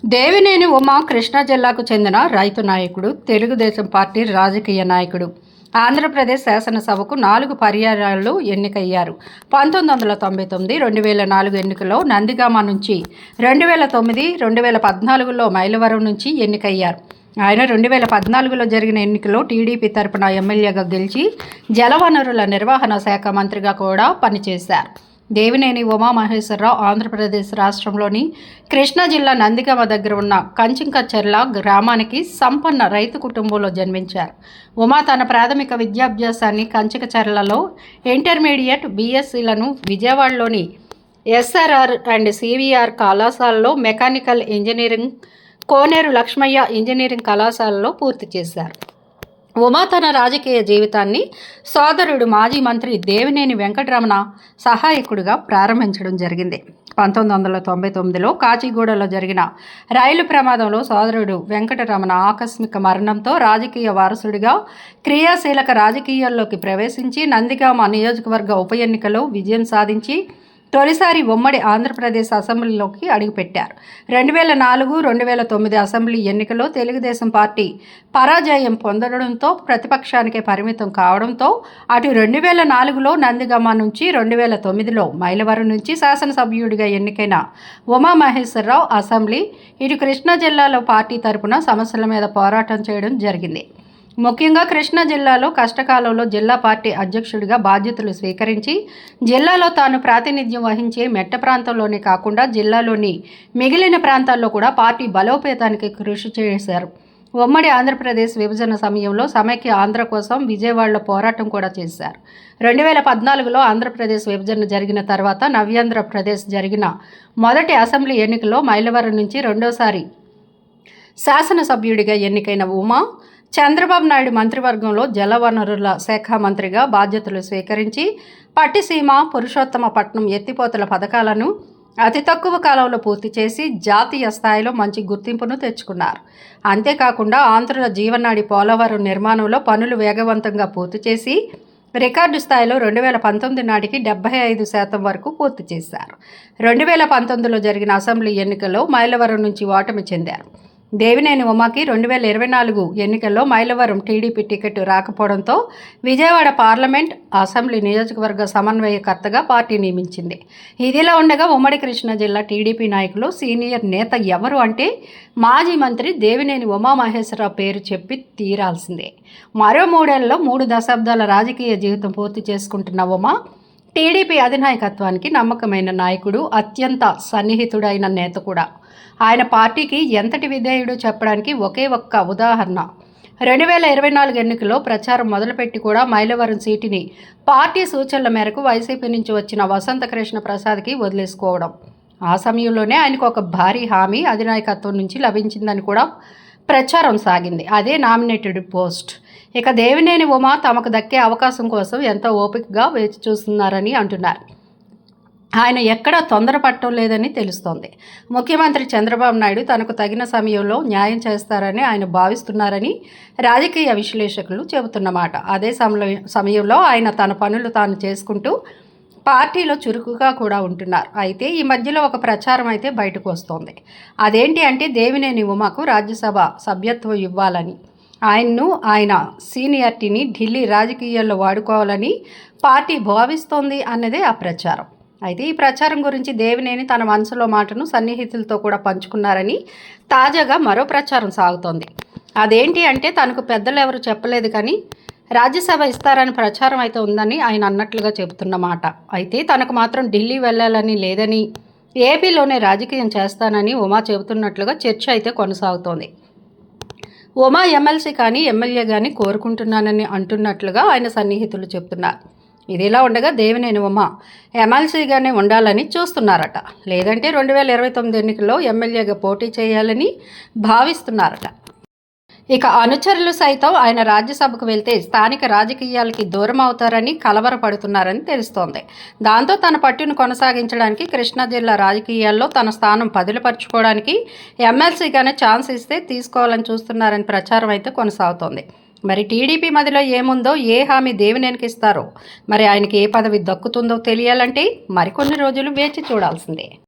దేవినేని ఉమ కృష్ణా జిల్లాకు చెందిన రైతు నాయకుడు, తెలుగుదేశం పార్టీ రాజకీయ నాయకుడు. ఆంధ్రప్రదేశ్ శాసనసభకు 4 పర్యాయాలు ఎన్నికయ్యారు. 1999, 2004 ఎన్నికల్లో నందిగామ నుంచి, 2009, 2014లో మైలవరం నుంచి ఎన్నికయ్యారు. ఆయన 2014లో జరిగిన ఎన్నికల్లో టీడీపీ తరపున ఎమ్మెల్యేగా గెలిచి జలవనరుల నిర్వహణ శాఖ మంత్రిగా కూడా పనిచేశారు. దేవినేని ఉమామహేశ్వరరావు ఆంధ్రప్రదేశ్ రాష్ట్రంలోని కృష్ణా జిల్లా నందిగామ దగ్గర ఉన్న కంచింకచెర్ల గ్రామానికి సంపన్న రైతు కుటుంబంలో జన్మించారు. ఉమా తన ప్రాథమిక విద్యాభ్యాసాన్ని కంచింకచెర్లలో, ఇంటర్మీడియట్ బీఎస్సీలను విజయవాడలోని ఎస్ఆర్ఆర్ అండ్ సివిఆర్ కళాశాలలో, మెకానికల్ ఇంజనీరింగ్ కోనేరు లక్ష్మయ్య ఇంజనీరింగ్ కళాశాలలో పూర్తి చేశారు. ఉమా తన రాజకీయ జీవితాన్ని సోదరుడు మాజీ మంత్రి దేవినేని వెంకటరమణ సహాయకుడిగా ప్రారంభించడం జరిగింది. 1999లో కాచిగూడలో జరిగిన రైలు ప్రమాదంలో సోదరుడు వెంకటరమణ ఆకస్మిక మరణంతో రాజకీయ వారసుడిగా క్రియాశీలక రాజకీయాల్లోకి ప్రవేశించి నందిగామ నియోజకవర్గ ఉప ఎన్నికలో విజయం సాధించి తొలిసారి ఉమ్మడి ఆంధ్రప్రదేశ్ అసెంబ్లీలోకి అడుగుపెట్టారు. 2004, 2009 అసెంబ్లీ ఎన్నికల్లో తెలుగుదేశం పార్టీ పరాజయం పొందడంతో ప్రతిపక్షానికే పరిమితం కావడంతో అటు 2004లో నందిగామ నుంచి, 2009లో మైలవరం నుంచి శాసనసభ్యుడిగా ఎన్నికైన ఉమామహేశ్వరరావు అసెంబ్లీ, ఇటు కృష్ణా జిల్లాలో పార్టీ తరపున సమస్యల మీద పోరాటం చేయడం జరిగింది. ముఖ్యంగా కృష్ణా జిల్లాలో కష్టకాలంలో జిల్లా పార్టీ అధ్యక్షుడిగా బాధ్యతలు స్వీకరించి జిల్లాలో తాను ప్రాతినిధ్యం వహించే మెట్ట ప్రాంతంలోనే కాకుండా జిల్లాలోని మిగిలిన ప్రాంతాల్లో కూడా పార్టీ బలోపేతానికి కృషి చేశారు. ఉమ్మడి ఆంధ్రప్రదేశ్ విభజన సమయంలో సమైక్య ఆంధ్ర కోసం విజయవాడలో పోరాటం కూడా చేశారు. 2014లో ఆంధ్రప్రదేశ్ విభజన జరిగిన తర్వాత నవ్యాంధ్రప్రదేశ్ జరిగిన మొదటి అసెంబ్లీ ఎన్నికల్లో మైలవరం నుంచి రెండోసారి శాసనసభ్యుడిగా ఎన్నికైన ఉమా చంద్రబాబు నాయుడు మంత్రివర్గంలో జలవనరుల శాఖ మంత్రిగా బాధ్యతలు స్వీకరించి పట్టిసీమ, పురుషోత్తమపట్నం ఎత్తిపోతల పథకాలను అతి తక్కువ కాలంలో పూర్తి చేసి జాతీయ స్థాయిలో మంచి గుర్తింపును తెచ్చుకున్నారు. అంతేకాకుండా ఆంధ్రుల జీవనాడి పోలవరం నిర్మాణంలో పనులు వేగవంతంగా పూర్తి చేసి రికార్డు స్థాయిలో 2019 నాటికి 75% వరకు పూర్తి చేశారు. 2019లో జరిగిన అసెంబ్లీ ఎన్నికల్లో మైలవరం నుంచి ఓటమి చెందారు. దేవినేని ఉమాకి 2024 ఎన్నికల్లో మైలవరం టీడీపీ టికెట్ రాకపోవడంతో విజయవాడ పార్లమెంట్, అసెంబ్లీ నియోజకవర్గ సమన్వయకర్తగా పార్టీ నియమించింది. ఇదిలా ఉండగా ఉమ్మడి కృష్ణా జిల్లా టీడీపీ నాయకులు సీనియర్ నేత ఎవరు అంటే మాజీ మంత్రి దేవినేని ఉమామహేశ్వరరావు పేరు చెప్పి తీరాల్సిందే. మరో 3 ఏళ్లలో 3 దశాబ్దాల రాజకీయ జీవితం పూర్తి చేసుకుంటున్న ఉమా టీడీపీ అధినాయకత్వానికి నమ్మకమైన నాయకుడు, అత్యంత సన్నిహితుడైన నేత కూడా. ఆయన పార్టీకి ఎంతటి విధేయుడు చెప్పడానికి ఒకే ఒక్క ఉదాహరణ. 2024 ఎన్నికల్లో ప్రచారం మొదలుపెట్టి కూడా మైలవరం సీటుని పార్టీ సూచనల మేరకు వైసీపీ నుంచి వచ్చిన వసంతకృష్ణ ప్రసాద్కి వదిలేసుకోవడం. ఆ సమయంలోనే ఆయనకు ఒక భారీ హామీ అధినాయకత్వం నుంచి లభించిందని కూడా ప్రచారం సాగింది. అదే నామినేటెడ్ పోస్ట్. ఇక దేవినేని ఉమా తమకు దక్కే అవకాశం కోసం ఎంతో ఓపికగా వేచి చూస్తున్నారని అంటున్నారు. ఆయన ఎక్కడా తొందరపడటం లేదని తెలుస్తోంది. ముఖ్యమంత్రి చంద్రబాబు నాయుడు తనకు తగిన సమయంలో న్యాయం చేస్తారని ఆయన భావిస్తున్నారని రాజకీయ విశ్లేషకులు చెబుతున్నమాట. అదే సమయంలో ఆయన తన పనులు తాను చేసుకుంటూ పార్టీలో చురుకుగా కూడా ఉంటున్నారు. అయితే ఈ మధ్యలో ఒక ప్రచారం అయితే బయటకు వస్తోంది. అదేంటి అంటే దేవినేని ఉమాకు రాజ్యసభ సభ్యత్వం ఇవ్వాలని, ఆయన సీనియారిటీని ఢిల్లీ రాజకీయాల్లో వాడుకోవాలని పార్టీ భావిస్తోంది అన్నదే ఆ ప్రచారం. అయితే ఈ ప్రచారం గురించి దేవినేని తన మనసులో మాటను సన్నిహితులతో కూడా పంచుకున్నారని తాజాగా మరో ప్రచారం సాగుతోంది. అదేంటి అంటే తనకు పెద్దలు ఎవరు చెప్పలేదు కానీ రాజ్యసభ ఇస్తారని ప్రచారం అయితే ఉందని ఆయన అన్నట్లుగా చెబుతున్నమాట. అయితే తనకు మాత్రం ఢిల్లీ వెళ్ళాలని లేదని, ఏపీలోనే రాజకీయం చేస్తానని ఉమా చెబుతున్నట్లుగా చర్చ అయితే కొనసాగుతోంది. ఉమా ఎమ్మెల్సీ కానీ ఎమ్మెల్యే కానీ కోరుకుంటున్నానని అంటున్నట్లుగా ఆయన సన్నిహితులు చెబుతున్నారు. ఇదిలా ఉండగా దేవినేని ఉమా ఎమ్మెల్సీగానే ఉండాలని చూస్తున్నారట. లేదంటే 2029 ఎన్నికల్లో ఎమ్మెల్యేగా పోటీ చేయాలని భావిస్తున్నారట. ఇక అనుచరులు సైతం ఆయన రాజ్యసభకు వెళ్తే స్థానిక రాజకీయాలకి దూరం అవుతారని కలవరపడుతున్నారని తెలుస్తోంది. దాంతో తన పట్టును కొనసాగించడానికి కృష్ణా జిల్లా రాజకీయాల్లో తన స్థానం పదిలపరుచుకోవడానికి ఎమ్మెల్సీగానే ఛాన్స్ ఇస్తే తీసుకోవాలని చూస్తున్నారని ప్రచారం అయితే కొనసాగుతోంది. మరి టీడీపీ మధ్యలో ఏముందో, ఏ హామీ దేవినేనికి ఇస్తారో, మరి ఆయనకి ఏ పదవి దక్కుతుందో తెలియాలంటే మరికొన్ని రోజులు వేచి చూడాల్సిందే.